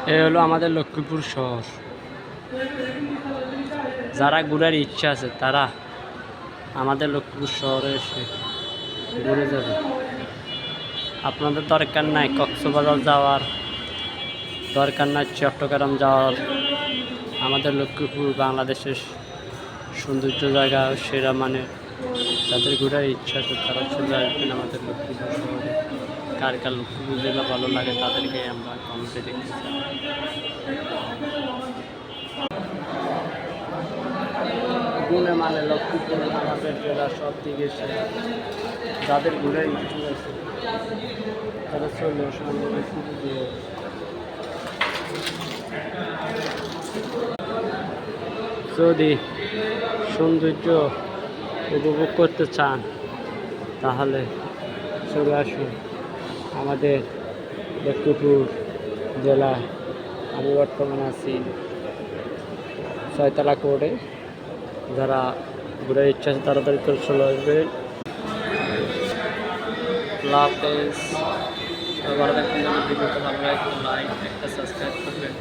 এ হলো আমাদের লক্ষ্মীপুর শহর। যারা ঘুরার ইচ্ছা আছে তারা আমাদের লক্ষ্মীপুর শহরে এসে ঘুরে যাবে। আপনাদের দরকার নাই কক্সবাজার যাওয়ার, দরকার নাই চট্টগ্রাম যাওয়ার। আমাদের লক্ষ্মীপুর বাংলাদেশের সৌন্দর্য জায়গা সেরা, মানে যাদের ঘোরার ইচ্ছা আছে তারা চলে আসবেন আমাদের লক্ষ্মীপুর শহরে। কার কার লক্ষ্মীপুর জেলা ভালো লাগে তাদেরকে আমরা কমেন্টে দেখতে চাই। গুণে মানে লক্ষ্মীপুর আমাদের জেলা সব দিকে সেরা। যাদের ঘোরার ইচ্ছা আছে তারা চলে আসে আমাদের লক্ষ্মীপুর জেলা। যদি সৌন্দর্য উপভোগ করতে চান তাহলে চলে আসুন আমাদের লক্ষ্মীপুর জেলায়। আমি বর্তমানে আছি ছয়তলা কোর্টে। যারা ঘুরার ইচ্ছা আছে তাড়াতাড়ি করে চলে আসবে। প্লিজ সবার ভিডিওটা ভালো লাগে, লাইক একটা সাবস্ক্রাইব করবেন।